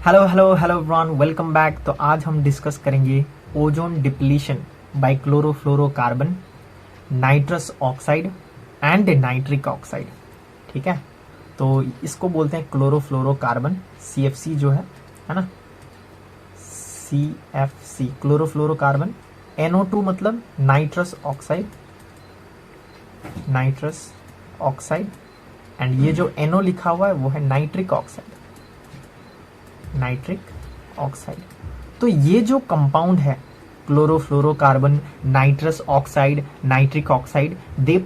Hello hello hello everyone, welcome back. तो आज हम डिस्कस करेंगे ozone depletion by chlorofluorocarbon, nitrous oxide and nitric oxide. ठीक है, तो इसको बोलते हैं क्लोरोफ्लोरोकार्बन, CFC जो है ना, CFC क्लोरोफ्लोरोकार्बन। NO2 मतलब nitrous oxide, nitrous oxide. And ये जो NO लिखा हुआ है वो है नाइट्रिक ऑक्साइड, नाइट्रिक ऑक्साइड। तो ये जो कंपाउंड है chlorofluorocarbon, nitrous oxide, nitric oxide, they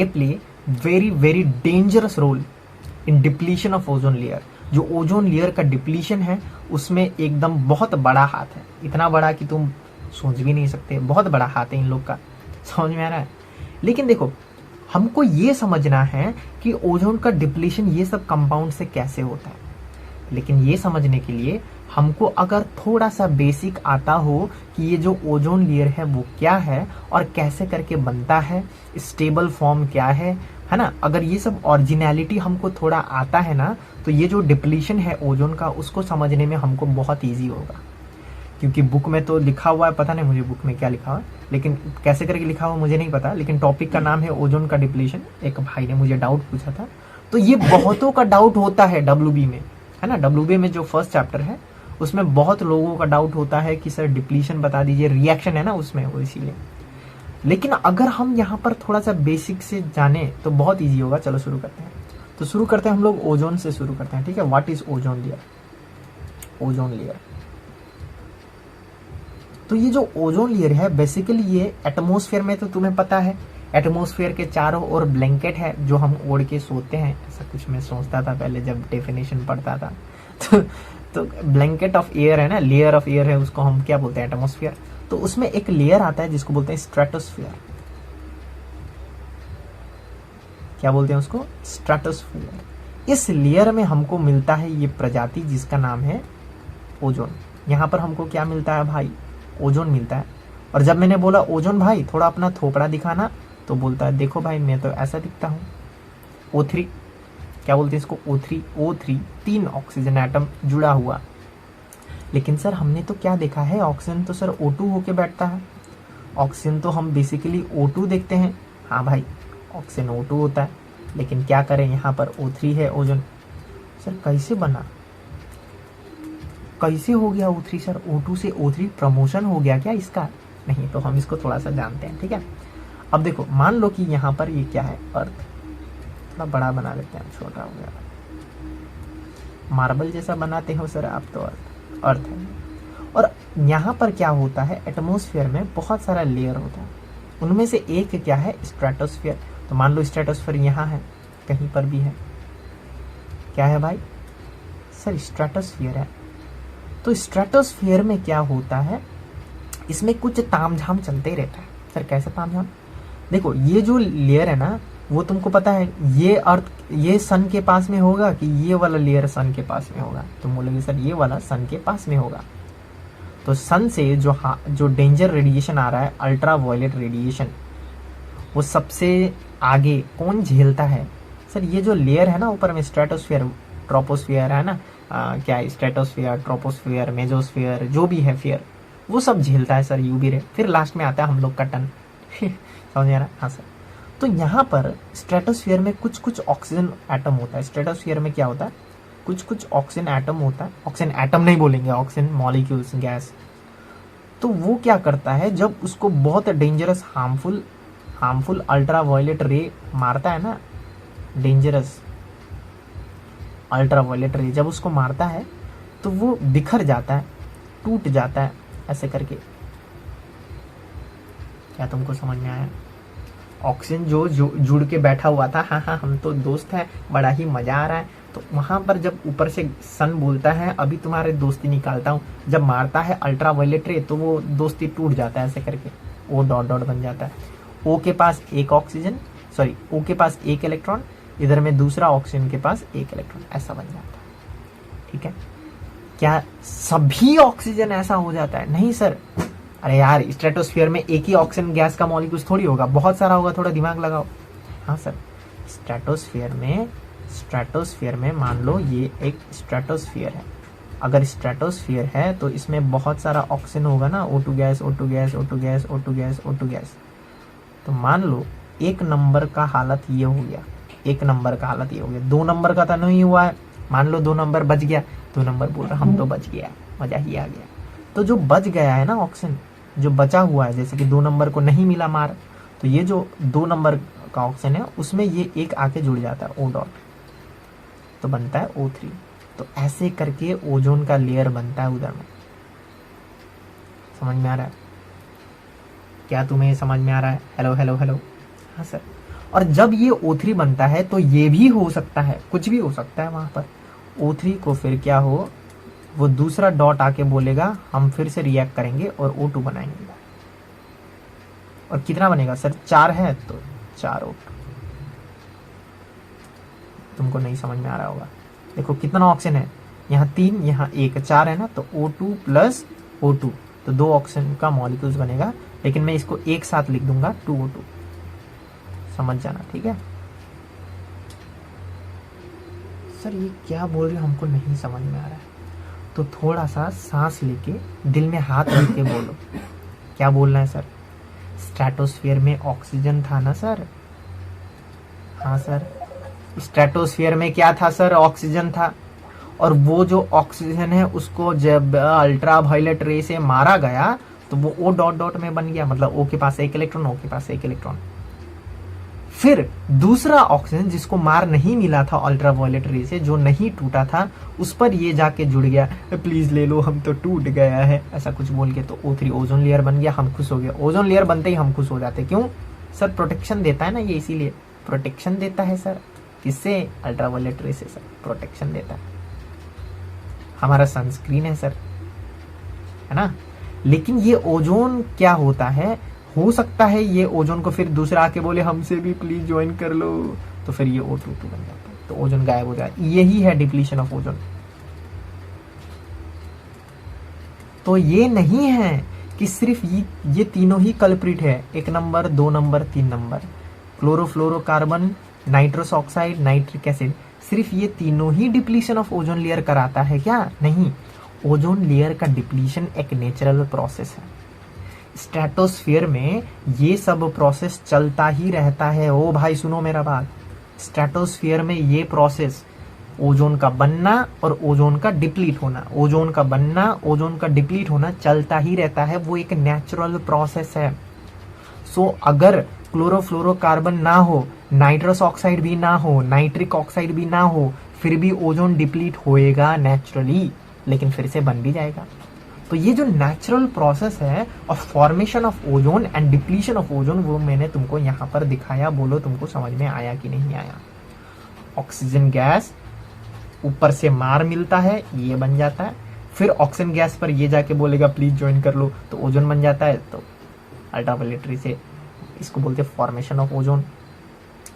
play very very dangerous role in depletion of ozone layer. जो ओजोन लेयर का डिप्लीशन है उसमें एकदम बहुत बड़ा हाथ है, इतना बड़ा कि तुम सोच भी नहीं सकते। बहुत बड़ा हाथ है इन लोग का, समझ में आ रहा है। लेकिन देखो, हमको ये समझना है कि ओजोन का डिप्लीशन ये सब कंपाउंड से कैसे होता है। लेकिन ये समझने के लिए हमको अगर थोड़ा सा बेसिक आता हो कि ये जो ओजोन लेयर है वो क्या है और कैसे करके बनता है, स्टेबल फॉर्म क्या है ना। अगर ये सब ओरिजिनलिटी हमको थोड़ा आता है ना, तो ये जो डिप्लीशन है ओजोन का उसको समझने में हमको बहुत ईजी होगा। क्योंकि बुक में तो लिखा हुआ है, पता नहीं मुझे बुक में क्या लिखा हुआ है, लेकिन कैसे करके लिखा हुआ मुझे नहीं पता। लेकिन टॉपिक का नाम है ओजोन का डिप्लीशन। एक भाई ने मुझे डाउट पूछा था, तो ये बहुतों का डाउट होता है WB में, है ना। WB में जो फर्स्ट चैप्टर है उसमें बहुत लोगों का डाउट होता है कि सर डिप्लीशन बता दीजिए, रिएक्शन है ना उसमें, वो इसीलिए। लेकिन अगर हम यहाँ पर थोड़ा सा बेसिक से जाने तो बहुत इजी होगा। चलो शुरू करते हैं। तो शुरू करते हैं हम लोग ओजोन से शुरू करते हैं। ठीक है, what is ozone layer? Ozone layer, तो ये जो ओजोन लेयर है बेसिकली ये एटमॉस्फेयर में, तो तुम्हें पता है एटमॉस्फेयर के चारों ओर ब्लैंकेट है जो हम ओढ़ के सोते हैं। ऐसा कुछ मैं सोचता था पहले जब डेफिनेशन पढ़ता था तो ब्लैंकेट ऑफ एयर है ना, लेयर ऑफ एयर है, उसको हम क्या बोलते हैं? एटमॉस्फेयर। तो उसमें एक लेयर आता है जिसको बोलते हैं स्ट्रेटोस्फेयर। क्या बोलते हैं उसको? स्ट्रेटोस्फेयर। इस लेयर में हमको मिलता है ये प्रजाति जिसका नाम है ओजोन। यहाँ पर हमको क्या मिलता है भाई? ओजोन मिलता है। और जब मैंने बोला ओजोन भाई थोड़ा अपना थोपड़ा दिखाना, तो बोलता है देखो भाई मैं तो ऐसा दिखता हूँ। O3, क्या बोलते हैं इसको? O3 3 ऑक्सीजन एटम जुड़ा हुआ। लेकिन सर हमने तो क्या देखा है, ऑक्सीजन तो सर O2 होके बैठता है। ऑक्सीजन तो हम बेसिकली O2 देखते हैं। हाँ भाई, ऑक्सीजन O2 होता है, लेकिन क्या करें यहाँ पर O3 है ओजोन। सर कैसे बना, कैसे हो गया O3? सर O2 से O3 प्रमोशन हो गया क्या इसका? नहीं, तो हम इसको थोड़ा सा जानते हैं। ठीक है, अब देखो मान लो कि यहाँ पर ये क्या है? अर्थ। थोड़ा बड़ा बना लेते हैं, छोटा हो गया, मार्बल जैसा बनाते हो सर आप, तो अर्थ है। और यहाँ पर क्या होता है, एटमॉस्फेयर में बहुत सारा लेयर होता है, उनमें से एक क्या है? स्ट्रेटोस्फेयर। तो मान लो स्ट्रेटोस्फेयर यहाँ है, कहीं पर भी है, क्या है भाई? सर स्ट्रेटोस्फेयर है। तो स्ट्रेटोस्फेयर में क्या होता है, इसमें कुछ तामझाम चलते ही रहता है। सर कैसे तामझाम? देखो ये जो लेयर है ना, वो तुमको पता है ये अर्थ, ये सन के पास में होगा कि ये वाला लेयर सन के पास में होगा? तुम बोलोगे सर ये वाला सन के पास में होगा। तो सन से जो डेंजर रेडिएशन आ रहा है, अल्ट्रा वायलेट रेडिएशन, वो सबसे आगे कौन झेलता है? सर ये जो लेयर है ना ऊपर में, स्ट्रेटोस्फेयर, ट्रोपोस्फेयर है ना, क्या स्ट्रेटोस्फेयर, ट्रोपोस्फेयर, मेजोस्फेयर, जो भी है फेयर, वो सब झेलता है सर यूवी रे। फिर लास्ट में आता है हम लोग का टन समझ आ रहा है? हाँ सर। तो यहाँ पर स्ट्रेटोस्फेयर में कुछ कुछ ऑक्सीजन एटम होता है। स्ट्रेटोस्फेयर में क्या होता है? कुछ कुछ ऑक्सीजन एटम होता है। ऑक्सीजन एटम नहीं बोलेंगे, ऑक्सीजन मॉलिक्यूल्स, गैस। तो वो क्या करता है, जब उसको बहुत डेंजरस हार्मफुल अल्ट्रा वायलेट रे मारता है ना, डेंजरस अल्ट्रा वायलेट रे जब उसको मारता है तो वो बिखर जाता है, टूट जाता है, ऐसे करके। क्या तुमको समझ में आया? ऑक्सीजन जो जुड़ के बैठा हुआ था, हाँ हाँ हम तो दोस्त हैं, बड़ा ही मजा आ रहा है, तो वहां पर जब ऊपर से सन बोलता है अभी तुम्हारे दोस्ती निकालता हूँ, जब मारता है अल्ट्रा वायलेट रे तो वो दोस्ती टूट जाता है, ऐसे करके O डॉट डॉट बन जाता है। O के पास एक ऑक्सीजन, सॉरी O के पास एक इलेक्ट्रॉन, इधर में दूसरा ऑक्सीजन के पास एक इलेक्ट्रॉन, ऐसा बन जाता है। ठीक है, क्या सभी ऑक्सीजन ऐसा हो जाता है? नहीं सर। अरे यार, स्ट्रेटोस्फीयर में एक ही ऑक्सीजन गैस का मॉलिक्यूल थोड़ी होगा, बहुत सारा होगा, थोड़ा दिमाग लगाओ। हाँ सर, स्ट्रेटोस्फीयर में स्ट्रेटोस्फीयर में मान लो ये एक स्ट्रेटोस्फीयर है। अगर स्ट्रेटोस्फीयर है तो इसमें बहुत सारा ऑक्सीजन होगा ना, O2 gas, O2 gas, O2 gas, O2 gas, O2 gas. तो मान लो एक नंबर का हालत ये हो गया, एक नंबर का हालत ये हो गया, 2 नंबर का तो नहीं हुआ है, मान लो 2 नंबर बच गया, 2 नंबर बोल रहा हम तो बच गया, मजा ही आ गया। तो जो बच गया है ना ऑक्सीजन, जो बचा हुआ है, जैसे कि 2 नंबर को नहीं मिला मार, तो ये जो 2 नंबर का ऑक्सीजन है उसमें ये एक आके जुड़ जाता है O डॉट, तो बनता है O3। तो ऐसे करके ओजोन का लेयर बनता है उधर में। समझ में आ रहा है? क्या तुम्हें समझ में आ रहा है? Hello hello hello. हाँ सर। और जब ये O3 बनता है तो ये भी हो सकता है, कुछ भी हो सकता है वहां पर। O3 को फिर क्या हो, वो दूसरा डॉट आके बोलेगा हम फिर से रिएक्ट करेंगे और O2 बनाएंगे। और कितना बनेगा सर? 4 है तो 4 O2। तुमको नहीं समझ में आ रहा होगा। देखो कितना ऑक्सीजन है, यहाँ 3, यहाँ 1, 4 है ना, तो O2 प्लस O2, तो 2 ऑक्सीजन का मॉलिक्यूल्स बनेगा। लेकिन मैं इसको एक साथ लिख दूंगा 2O2। समझ जाना, ठीक है? सर ये क्या बोल रहे हो, हमको नहीं समझ में आ रहा है। तो थोड़ा सा सांस लेके, दिल में हाथ लेके बोलो। क्या बोलना है सर? स्ट्रेटोस्फीयर में ऑक्सीजन था ना सर? हाँ सर। स्ट्रेटोस्फीयर में क्या था सर? ऑक्सीजन था। और वो जो ऑक्सीजन है उसको जब अल्ट्रा वायलेट रे से मारा गया तो वो O डॉट डॉट में बन गया, मतलब O के पास एक इलेक्ट्रॉन, O के पास एक इलेक्ट्रॉन। फिर दूसरा ऑक्सीजन जिसको मार नहीं मिला था अल्ट्रा वायलेट रे से, जो नहीं टूटा था, उस पर ये जाके जुड़ गया, प्लीज ले लो हम तो टूट गया है, ऐसा कुछ बोल के, तो O3 ओजोन लेयर बन गया। हम खुश हो गए। ओजोन लेयर बनते ही हम खुश हो जाते। क्यों सर? प्रोटेक्शन देता है ना ये, इसीलिए प्रोटेक्शन देता है सर। किससे? अल्ट्रा वायलेट रे से सर प्रोटेक्शन देता है। हमारा सनस्क्रीन है सर, है ना। लेकिन ये ओजोन क्या होता है, हो सकता है ये ओजोन को फिर दूसरा आके बोले हमसे भी प्लीज ज्वाइन कर लो, तो फिर ये O2 बन जाता है, तो ओजोन गायब हो जाए। यही है डिप्लीशन ऑफ ओजोन। तो ये नहीं है कि सिर्फ ये तीनों ही कल्प्रिट है, 1 number, 2 number, 3 number, chlorofluorocarbon, nitrous oxide, nitric acid, सिर्फ ये तीनों ही डिप्लीशन ऑफ ओजोन लेयर कराता है क्या? नहीं। ओजोन लेयर का डिप्लीशन एक नेचुरल प्रोसेस है। स्ट्रेटोस्फीयर में ये सब प्रोसेस चलता ही रहता है। ओ भाई सुनो मेरा बात, स्ट्रेटोस्फीयर में ये प्रोसेस, ओजोन का बनना और ओजोन का डिप्लीट होना, ओजोन का बनना, ओजोन का डिप्लीट होना चलता ही रहता है। वो एक नेचुरल प्रोसेस है। सो अगर क्लोरोफ्लोरोकार्बन ना हो, नाइट्रस ऑक्साइड भी ना हो, नाइट्रिक ऑक्साइड भी ना हो, फिर भी ओजोन डिप्लीट होएगा नेचुरली, लेकिन फिर से बन भी जाएगा। तो ये जो नेचुरल प्रोसेस है of formation of ozone and depletion of ozone, वो मैंने तुमको यहाँ पर दिखाया। बोलो तुमको समझ में आया कि नहीं आया? ऑक्सीजन गैस ऊपर से मार मिलता है, ये बन जाता है। फिर ऑक्सीजन गैस पर ये जाके बोलेगा प्लीज ज्वाइन कर लो, तो ओजोन बन जाता है। तो अल्ट्रावायलेट रे से इसको बोलते हैं फॉर्मेशन ऑफ ओजोन।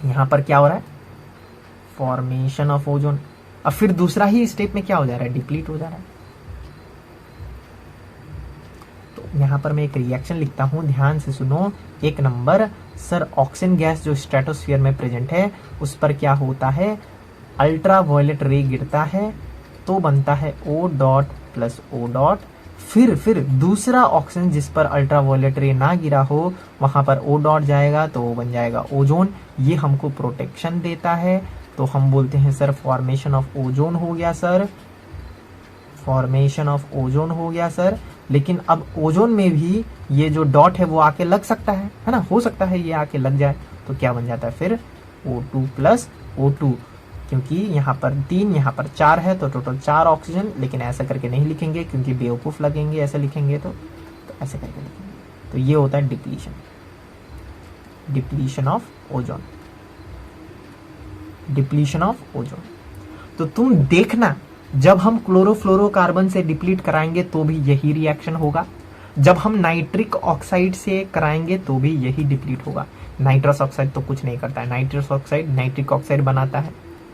यहाँ पर क्या हो रहा है? Formation of ozone. अब फिर दूसरा ही स्टेप में क्या हो जा रहा है? डिप्लीट हो जा रहा है। तो यहाँ पर मैं एक रिएक्शन लिखता हूँ, ध्यान से सुनो। 1 नंबर, सर ऑक्सीजन गैस जो स्ट्रेटोस्फीयर में प्रेजेंट है उस पर क्या होता है? अल्ट्रा वायलेट रे गिरता है तो बनता है O dot plus O dot. फिर दूसरा ऑक्सीजन जिस पर अल्ट्रा वायलेट रे ना गिरा हो वहां पर O डॉट जाएगा तो वो बन जाएगा ओजोन। ये हमको प्रोटेक्शन देता है, तो हम बोलते हैं सर फॉर्मेशन ऑफ ओजोन हो गया सर, फॉर्मेशन ऑफ ओजोन हो गया सर। लेकिन अब ओजोन में भी ये जो डॉट है वो आके लग सकता है ना, हो सकता है ये आके लग जाए, तो क्या बन जाता है फिर? O2 प्लस O2, क्योंकि यहाँ पर 3, यहाँ पर 4 है, तो टोटल 4 ऑक्सीजन। लेकिन ऐसा करके नहीं लिखेंगे क्योंकि बेवकूफ लगेंगे ऐसे लिखेंगे, तो ऐसे करके लिखेंगे। तो ये होता है depletion, depletion of ozone, depletion of ozone. तो तुम देखना, जब हम क्लोरोफ्लोरोकार्बन से डिप्लीट कराएंगे तो भी यही रिएक्शन होगा, जब हम नाइट्रिक ऑक्साइड से कराएंगे तो भी यही डिप्लीट होगा। नाइट्रस ऑक्साइड तो कुछ नहीं करता है, नाइट्रस ऑक्साइड नाइट्रिक ऑक्साइड बनाता है,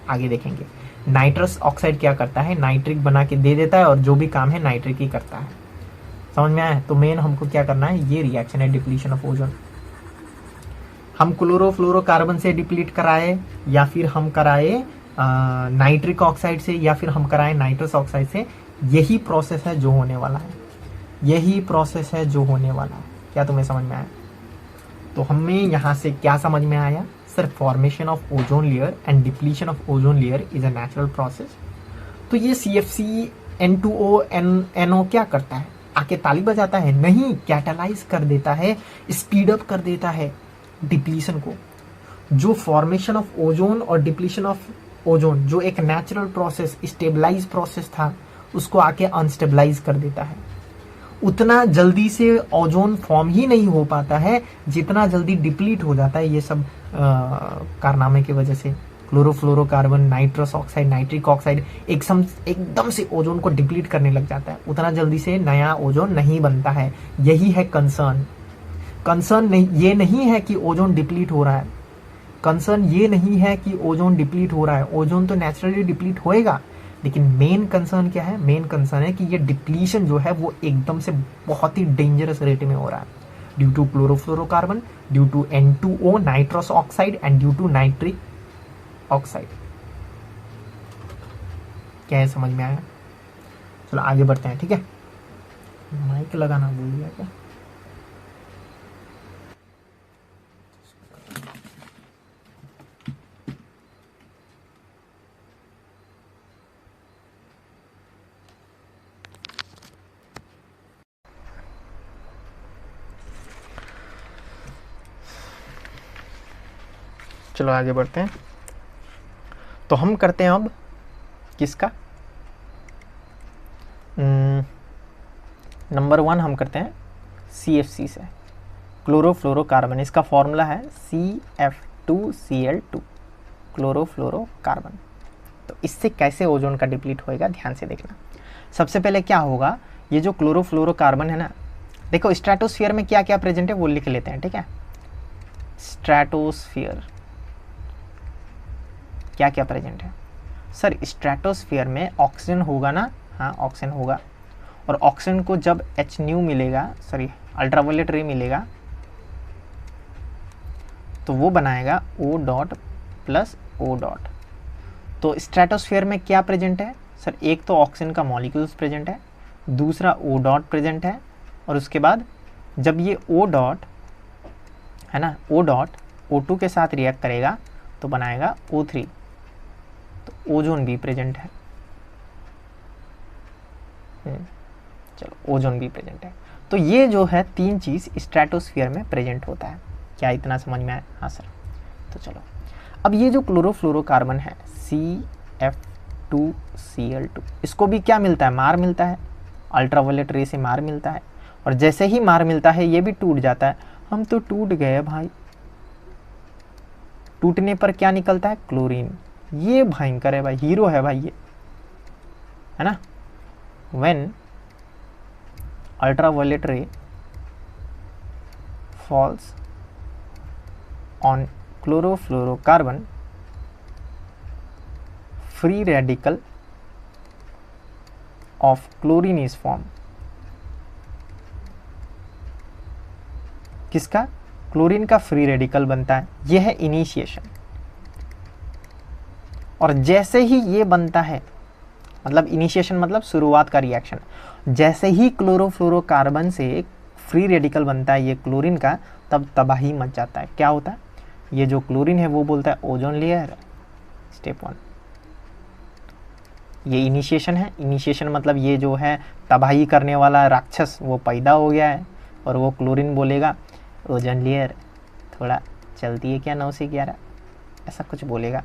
आगे देखेंगे। नाइट्रस ऑक्साइड क्या करता है? नाइट्रिक बना के दे देता है, और जो भी काम है नाइट्रिक ही करता है। समझ में आया? तो मेन हमको क्या करना है? ये रिएक्शन है डिप्लीशन ऑफ ओजोन। हम क्लोरोफ्लोरोकार्बन से डिप्लीट कराए या फिर हम कराए नाइट्रिक ऑक्साइड से या फिर हम कराएं नाइट्रस ऑक्साइड से, यही प्रोसेस है जो होने वाला है, यही प्रोसेस है जो होने वाला है। क्या तुम्हें समझ में आया? तो हमें यहाँ से क्या समझ में आया sir? Formation of ozone layer and depletion of ozone layer is a natural process. तो ये CFC N2O NO क्या करता है? आके ताली बजाता है? नहीं, कैटालाइज कर देता है, स्पीड अप कर देता है डिप्लीशन को। जो फॉर्मेशन ऑफ ओजोन और डिप्लीशन ऑफ ओजोन जो एक नेचुरल प्रोसेस, स्टेबलाइज प्रोसेस था, उसको आके अनस्टेबलाइज कर देता है। उतना जल्दी से ओजोन फॉर्म ही नहीं हो पाता है जितना जल्दी डिप्लीट हो जाता है ये सब कारनामे की वजह से। Chlorofluorocarbon, nitrous oxide, nitric oxide एकदम से ओजोन को डिप्लीट करने लग जाता है। उतना जल्दी से नया ओजोन नहीं बनता है। यही है कंसर्न। कंसर्न ये नहीं है कि ओजोन डिप्लीट हो रहा है, कंसर्न ये नहीं है कि ओजोन डिप्लीट हो रहा है। ओजोन तो नेचुरली डिप्लीट होएगा, लेकिन मेन कंसर्न क्या है? मेन कंसर्न है कि ये डिप्लीशन जो है वो एकदम से बहुत ही डेंजरस रेट में हो रहा है, due to chlorofluorocarbon, due to N2O nitrous oxide and due to nitric oxide. क्या है, समझ में आया? चलो आगे बढ़ते हैं, ठीक है। माइक लगाना भूल गया क्या? चलो आगे बढ़ते हैं। तो हम करते हैं अब किसका? नंबर 1 हम करते हैं CFC से, क्लोरोफ्लोरोकार्बन। इसका फॉर्मूला है CF2Cl2, क्लोरोफ्लोरोकार्बन। तो इससे कैसे ओजोन का डिप्लीट होएगा, ध्यान से देखना। सबसे पहले क्या होगा, ये जो क्लोरोफ्लोरोकार्बन है ना, देखो स्ट्रेटोस्फीयर में क्या क्या प्रेजेंट है वो लिख लेते हैं, ठीक है। स्ट्रेटोस्फीयर क्या क्या प्रेजेंट है सर? स्ट्रेटोस्फीयर में ऑक्सीजन होगा ना, हाँ ऑक्सीजन होगा। और ऑक्सीजन को जब HNu मिलेगा, सॉरी अल्ट्रावायलेट रे मिलेगा, तो वो बनाएगा O dot plus O dot. तो स्ट्रेटोस्फीयर में क्या प्रेजेंट है सर? एक तो ऑक्सीजन का मॉलिक्यूल्स प्रेजेंट है, दूसरा O डॉट प्रेजेंट है, और उसके बाद जब ये O डॉट है ना, O डॉट O2 के साथ रिएक्ट करेगा तो बनाएगा O3, तो ओजोन भी प्रेजेंट है। चलो ओजोन भी प्रेजेंट है। तो ये जो है 3 चीज स्ट्रेटोस्फीयर में प्रेजेंट होता है। क्या इतना समझ में आया? हाँ सर। तो चलो अब ये जो क्लोरोफ्लोरोकार्बन है CF2Cl2, इसको भी क्या मिलता है? मार मिलता है, अल्ट्रावायलेट रे से मार मिलता है। और जैसे ही मार मिलता है ये भी टूट जाता है। हम तो टूट गए भाई। टूटने पर क्या निकलता है? क्लोरीन। ये भयंकर है भाई, हीरो है भाई ये, है ना। व्हेन अल्ट्रावायलेट रे falls on chlorofluorocarbon, free radical of chlorine is form. किसका? क्लोरीन का फ्री रेडिकल बनता है। यह है इनिशिएशन। और जैसे ही ये बनता है, मतलब इनिशिएशन मतलब शुरुआत का रिएक्शन, जैसे ही क्लोरोफ्लोरोकार्बन से फ्री रेडिकल बनता है ये क्लोरीन का, तब तबाही मच जाता है। क्या होता है? ये जो क्लोरीन है वो बोलता है ओजोन लेयर, स्टेप 1। ये इनिशिएशन है। इनिशिएशन मतलब ये जो है तबाही करने वाला राक्षस वो पैदा हो गया है, और वो क्लोरीन बोलेगा ओजोन लेयर थोड़ा चलती है क्या 9 से 11, ऐसा कुछ बोलेगा,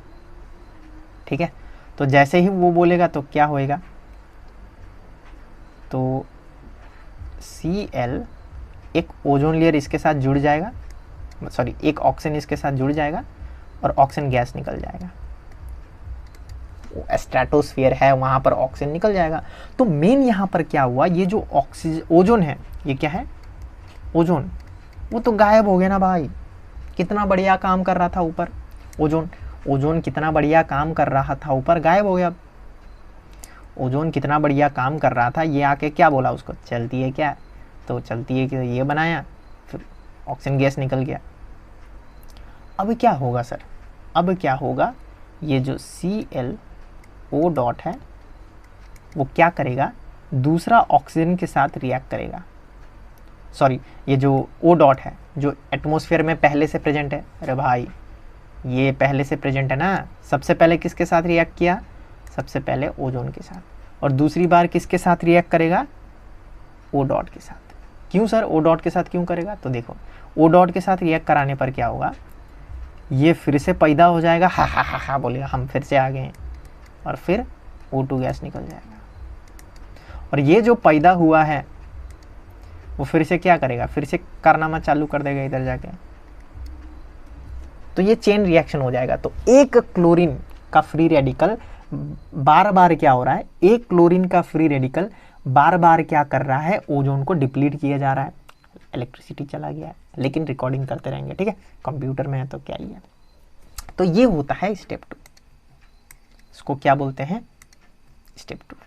ठीक है। तो जैसे ही वो बोलेगा तो क्या होएगा? तो Cl एक ओजोन लेयर इसके साथ जुड़ जाएगा, सॉरी एक ऑक्सीजन इसके साथ जुड़ जाएगा और ऑक्सीजन गैस निकल जाएगा। स्ट्रेटोस्फीयर है वहां पर ऑक्सीजन निकल जाएगा। तो मेन यहां पर क्या हुआ, ये जो ऑक्सीजन ओजोन है, ये क्या है? ओजोन, वो तो गायब हो गया ना भाई। कितना बढ़िया काम कर रहा था ऊपर ओजोन, ओजोन कितना बढ़िया काम कर रहा था ऊपर, गायब हो गया। ओजोन कितना बढ़िया काम कर रहा था, ये आके क्या बोला उसको? चलती है क्या? तो चलती है कि ये बनाया, फिर ऑक्सीजन गैस निकल गया। अब क्या होगा सर? अब क्या होगा? ये जो ClO डॉट है वो क्या करेगा, दूसरा ऑक्सीजन के साथ रिएक्ट करेगा। सॉरी, ये जो O डॉट है जो एटमॉस्फेयर में पहले से प्रेजेंट है, अरे भाई ये पहले से प्रेजेंट है ना, सबसे पहले किसके साथ रिएक्ट किया, सबसे पहले ओजोन के साथ, और दूसरी बार किसके साथ रिएक्ट करेगा, O डॉट के साथ। क्यों सर O डॉट के साथ क्यों करेगा, तो देखो O डॉट के साथ रिएक्ट कराने पर क्या होगा, ये फिर से पैदा हो जाएगा, हा हा हा हा बोलेगा, हम फिर से आ गए, और फिर O2 गैस निकल जाएगा। और ये जो पैदा हुआ है वो फिर से क्या करेगा, फिर से कारनामा चालू कर देगा इधर जाके, तो ये चेन रिएक्शन हो जाएगा। तो एक क्लोरीन का फ्री रेडिकल बार बार क्या हो रहा है, एक क्लोरीन का फ्री रेडिकल बार बार क्या कर रहा है, ओजोन को डिप्लीट किया जा रहा है। इलेक्ट्रिसिटी चला गया है, लेकिन रिकॉर्डिंग करते रहेंगे, ठीक है, कंप्यूटर में है तो क्या ही है। तो ये होता है स्टेप 2, इसको क्या बोलते हैं, स्टेप 2।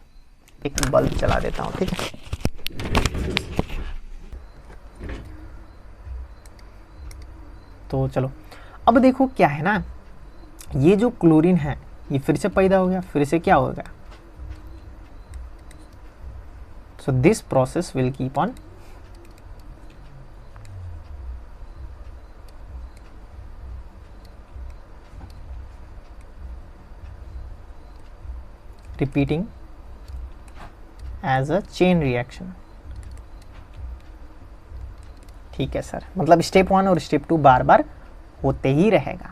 एक बल्ब चला देता हूं, ठीक है। तो चलो अब देखो क्या है ना, ये जो क्लोरीन है ये फिर से पैदा हो गया, फिर से क्या होगा, so this process will keep on repeating as a chain reaction. ठीक है सर, मतलब स्टेप 1 और स्टेप 2 बार बार होते ही रहेगा।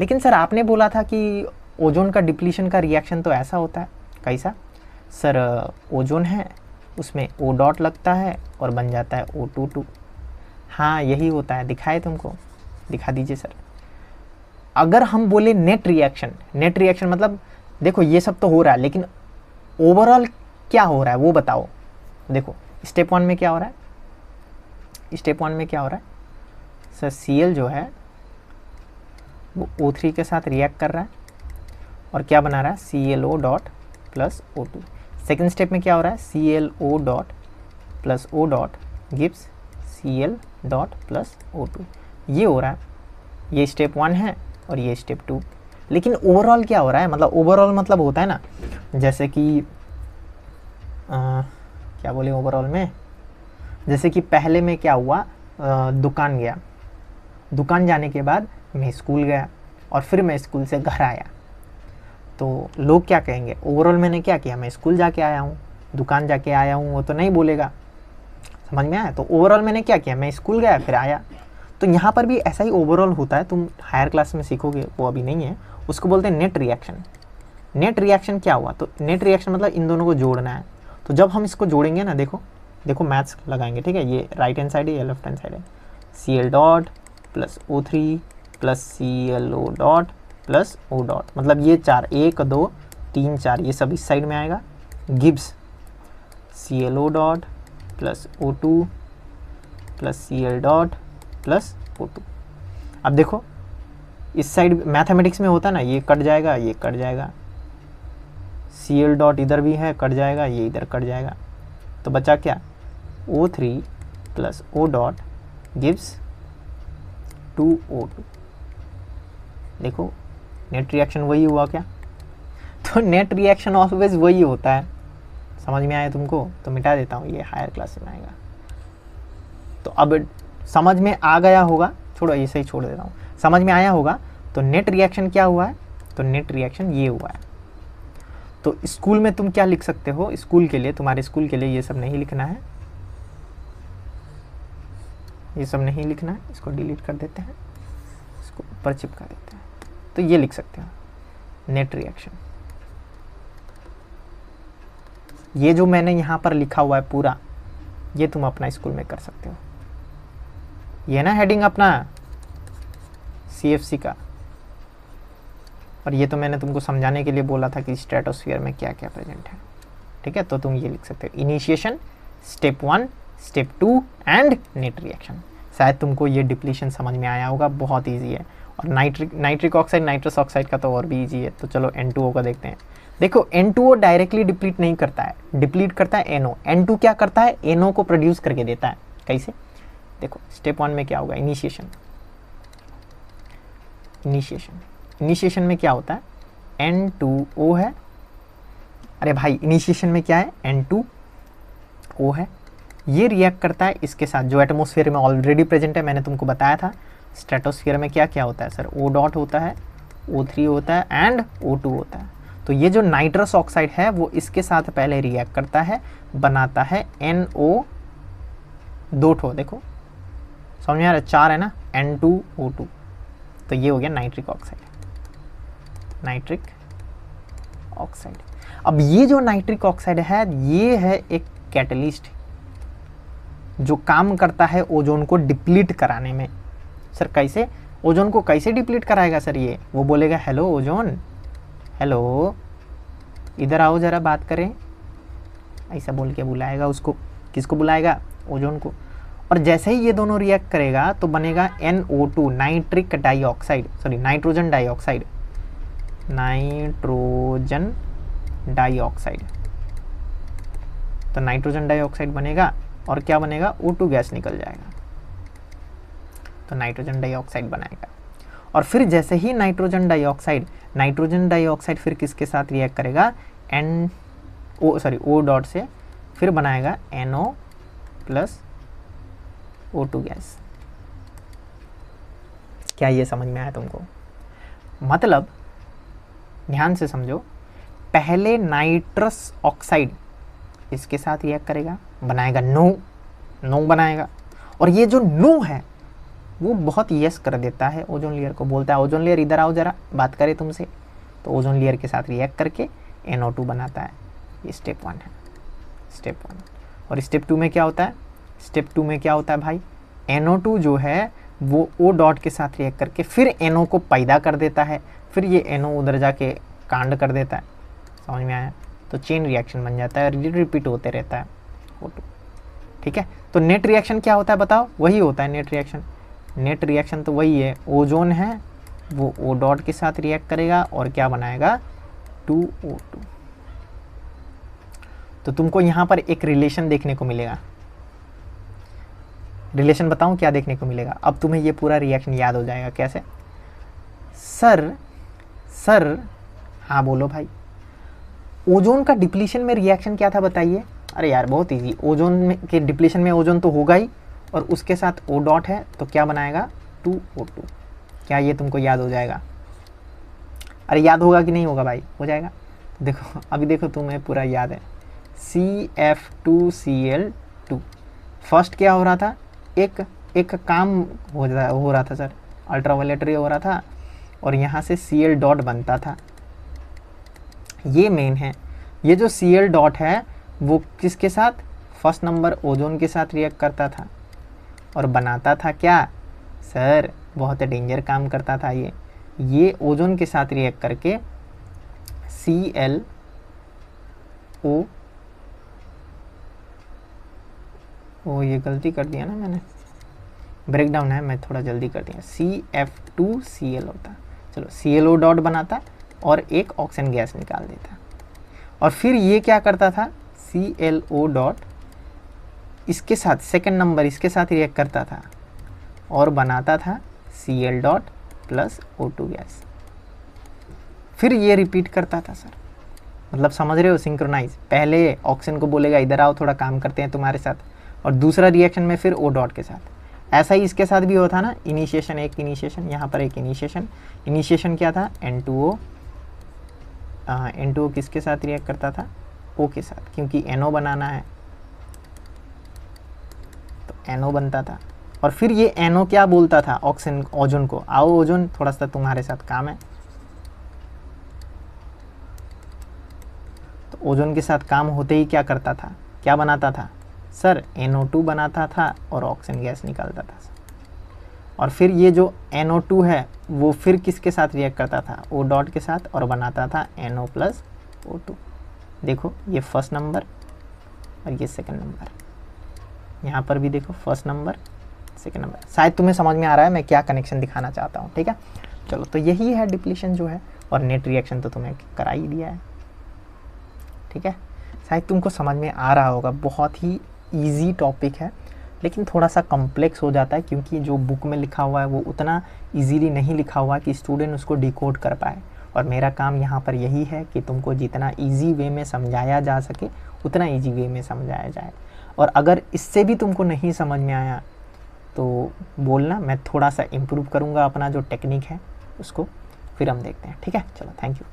लेकिन सर आपने बोला था कि ओजोन का डिप्लीशन का रिएक्शन तो ऐसा होता है, कैसा सर, ओजोन है उसमें O डॉट लगता है और बन जाता है O22। हाँ यही होता है, दिखाए तुमको, दिखा दीजिए सर। अगर हम बोले नेट रिएक्शन, नेट रिएक्शन मतलब देखो ये सब तो हो रहा है, लेकिन ओवरऑल क्या हो रहा है वो बताओ। देखो स्टेप 1 में क्या हो रहा है, स्टेप 1 में क्या हो रहा है सर, Cl जो है वो O3 के साथ रिएक्ट कर रहा है और क्या बना रहा है, ClO dot plus O2। Second step में क्या हो रहा है, ClO dot plus O dot gives Cl dot plus O2, ये हो रहा है। ये स्टेप 1 है और ये स्टेप 2। लेकिन ओवरऑल क्या हो रहा है, मतलब ओवरऑल मतलब होता है ना, जैसे कि क्या बोले ओवरऑल में, जैसे कि पहले में क्या हुआ, दुकान गया, दुकान जाने के बाद मैं स्कूल गया और फिर मैं स्कूल से घर आया, तो लोग क्या कहेंगे, ओवरऑल मैंने क्या किया, मैं स्कूल जाके आया हूँ, दुकान जाके आया हूँ, वो तो नहीं बोलेगा, समझ में आया। तो ओवरऑल मैंने क्या किया, मैं स्कूल गया फिर आया। तो यहाँ पर भी ऐसा ही ओवरऑल होता है, तुम हायर क्लास में सीखोगे, वो अभी नहीं है, उसको बोलते हैं नेट रिएक्शन। नेट रिएक्शन क्या हुआ, तो नेट रिएक्शन मतलब इन दोनों को जोड़ना है। तो जब हम इसको जोड़ेंगे ना, देखो देखो मैथ्स लगाएंगे, ठीक है, ये राइट हैंड साइड है, ये लेफ्ट हैंड साइड है, Cl dot plus O3 plus ClO dot plus O dot, मतलब ये 4, 1 2 3 4 ये सब इस साइड में आएगा, Gibbs ClO dot plus O2 plus Cl dot plus O2। अब देखो इस साइड मैथमेटिक्स में होता है ना, ये कट जाएगा, ये कट जाएगा, Cl डॉट इधर भी है, कट जाएगा, ये इधर कट जाएगा, तो बचा क्या, O3 plus O dot gives 2O2। देखो नेट रिएक्शन वही हुआ क्या, तो नेट रिएक्शन ऑलवेज वही होता है। समझ में आया तुमको, तो मिटा देता हूँ, ये हायर क्लास में आएगा। तो अब समझ में आ गया होगा, छोड़ो ऐसे ही छोड़ देता हूँ, समझ में आया होगा। तो नेट रिएक्शन क्या हुआ है, तो नेट रिएक्शन ये हुआ है। तो स्कूल में तुम क्या लिख सकते हो, स्कूल के लिए, तुम्हारे स्कूल के लिए ये सब नहीं लिखना है, ये सब नहीं लिखना है, इसको डिलीट कर देते हैं, इसको ऊपर चिपका देते हैं। तो ये लिख सकते हो नेट रिएक्शन। ये जो मैंने यहाँ पर लिखा हुआ है पूरा, ये तुम अपना स्कूल में कर सकते हो। ये ना हेडिंग अपना CFC का, और ये तो मैंने तुमको समझाने के लिए बोला था कि स्ट्रेटोस्फीयर में क्या क्या प्रेजेंट है, ठीक है। तो तुम ये लिख सकते हो, initiation, step 1, step 2 and net reaction. शायद तुमको ये डिप्लीशन समझ में आया होगा, बहुत ईजी है। और नाइट्रिक ऑक्साइड, नाइट्रस ऑक्साइड का तो और भी ईजी है। तो चलो N2O का देखते हैं। देखो N2O डायरेक्टली डिप्लीट नहीं करता है, डिप्लीट करता है NO। N2 क्या करता है, NO को प्रोड्यूस करके देता है। कैसे, देखो स्टेप 1 में क्या होगा, इनिशिएशन, इनिशिएशन इनिशिएशन में क्या होता है, N2O है। अरे भाई इनिशिएशन में क्या है, N2O है। ये रिएक्ट करता है इसके साथ जो एटमॉस्फेयर में ऑलरेडी प्रेजेंट है, मैंने तुमको बताया था। स्ट्रेटोस्फीयर में क्या क्या होता है सर, O डॉट होता है, O3 होता है एंड O2 होता है। तो ये जो नाइट्रस ऑक्साइड है वो इसके साथ पहले रिएक्ट करता है, बनाता है NO2 ठो। देखो समझ में आ रहा है, 4 है ना, N2O2। तो ये हो गया नाइट्रिक ऑक्साइड, नाइट्रिक ऑक्साइड। अब ये जो नाइट्रिक ऑक्साइड है ये है एक कैटलिस्ट जो काम करता है ओजोन को डिप्लीट कराने में। सर कैसे, ओजोन को कैसे डिप्लीट कराएगा सर ये, वो बोलेगा हेलो ओजोन, हेलो इधर आओ ज़रा बात करें, ऐसा बोल के बुलाएगा उसको। किसको बुलाएगा, ओजोन को। और जैसे ही ये दोनों रिएक्ट करेगा तो बनेगा NO2, nitric dioxide, sorry nitrogen dioxide, nitrogen dioxide. तो नाइट्रोजन डाइऑक्साइड बनेगा और क्या बनेगा, O2 गैस निकल जाएगा, तो नाइट्रोजन डाइऑक्साइड बनाएगा। और फिर जैसे ही नाइट्रोजन डाइऑक्साइड फिर किसके साथ रिएक्ट करेगा, O डॉट से, फिर बनाएगा NO प्लस O2 गैस। क्या ये समझ में आया तुमको? मतलब ध्यान से समझो, पहले नाइट्रस ऑक्साइड इसके साथ रिएक्ट करेगा, बनाएगा नो बनाएगा। और ये जो नो है वो बहुत यस कर देता है ओजोन लेयर को, बोलता है ओजोन लेयर इधर आओ ज़रा बात करें तुमसे। तो ओजोन लेयर के साथ रिएक्ट करके NO2 बनाता है। ये स्टेप 1 है, स्टेप 1। और स्टेप 2 में क्या होता है, स्टेप 2 में क्या होता है भाई, NO2 जो है वो O डॉट के साथ रिएक्ट करके फिर NO को पैदा कर देता है, फिर ये NO उधर जाके कांड कर देता है। समझ में आया? तो चेन रिएक्शन बन जाता है और रिपीट होते रहता है O2। ठीक है, तो नेट रिएक्शन क्या होता है बताओ, वही होता है नेट रिएक्शन। नेट रिएक्शन तो वही है, ओजोन है वो O डॉट के साथ रिएक्ट करेगा और क्या बनाएगा, 2O2। तो तुमको यहाँ पर एक रिलेशन देखने को मिलेगा। रिलेशन बताऊँ क्या देखने को मिलेगा? अब तुम्हें ये पूरा रिएक्शन याद हो जाएगा। कैसे सर हाँ बोलो भाई, ओजोन का डिप्लीशन में रिएक्शन क्या था बताइए? अरे यार बहुत इजी, ओजोन में के डिप्लीशन में ओजोन तो होगा ही और उसके साथ O डॉट है तो क्या बनाएगा, 2O2। क्या ये तुमको याद हो जाएगा? अरे याद होगा कि नहीं होगा भाई? हो जाएगा। देखो अभी देखो तुम्हें पूरा याद है, CF2Cl2। फर्स्ट क्या हो रहा था, एक काम हो रहा था सर, अल्ट्रावायलेट रे हो रहा था और यहाँ से Cl डॉट बनता था। ये मेन है, ये जो Cl डॉट है वो किसके साथ, फर्स्ट नंबर ओजोन के साथ रिएक्ट करता था और बनाता था क्या सर, बहुत डेंजर काम करता था ये ओजोन के साथ रिएक्ट करके ClO, ये गलती कर दिया ना मैंने, ब्रेकडाउन है, मैं थोड़ा जल्दी कर दिया। CF2Cl होता, चलो ClO डॉट बनाता और एक ऑक्सीजन गैस निकाल देता। और फिर ये क्या करता था, ClO डॉट इसके साथ सेकंड नंबर इसके साथ रिएक्ट करता था और बनाता था Cl dot plus O2 gas. फिर ये रिपीट करता था सर, मतलब समझ रहे हो, सिंक्रोनाइज। पहले ऑक्सीजन को बोलेगा इधर आओ थोड़ा काम करते हैं तुम्हारे साथ, और दूसरा रिएक्शन में फिर O डॉट के साथ। ऐसा ही इसके साथ भी होता ना, इनिशिएशन, एक इनिशिएशन, यहाँ पर एक इनिशिएशन क्या था, N2O। N2O किसके साथ रिएक्ट करता था, O के साथ, क्योंकि NO बनाना है तो NO बनता था। और फिर ये NO क्या बोलता था ऑक्सीजन, ओजोन को, आओ ओजोन थोड़ा सा तुम्हारे साथ काम है। तो ओजोन के साथ काम होते ही क्या करता था, क्या बनाता था सर, NO2 बनाता था और ऑक्सीजन गैस निकालता था। और फिर ये जो NO2 है वो फिर किसके साथ रिएक्ट करता था, O डॉट के साथ और बनाता था NO प्लस O2। देखो ये फर्स्ट नंबर और ये सेकंड नंबर, यहाँ पर भी देखो फर्स्ट नंबर सेकंड नंबर। शायद तुम्हें समझ में आ रहा है मैं क्या कनेक्शन दिखाना चाहता हूँ। ठीक है, चलो तो यही है डिप्लीशन जो है, और नेट रिएक्शन तो तुम्हें करा ही दिया है। ठीक है, शायद तुमको समझ में आ रहा होगा, बहुत ही ईजी टॉपिक है, लेकिन थोड़ा सा कॉम्प्लेक्स हो जाता है, क्योंकि जो बुक में लिखा हुआ है वो उतना इजीली नहीं लिखा हुआ कि स्टूडेंट उसको डिकोड कर पाए। और मेरा काम यहाँ पर यही है कि तुमको जितना इजी वे में समझाया जा सके उतना इजी वे में समझाया जाए। और अगर इससे भी तुमको नहीं समझ में आया तो बोलना, मैं थोड़ा सा इम्प्रूव करूँगा अपना जो टेक्निक है उसको, फिर हम देखते हैं। ठीक है, चलो, थैंक यू।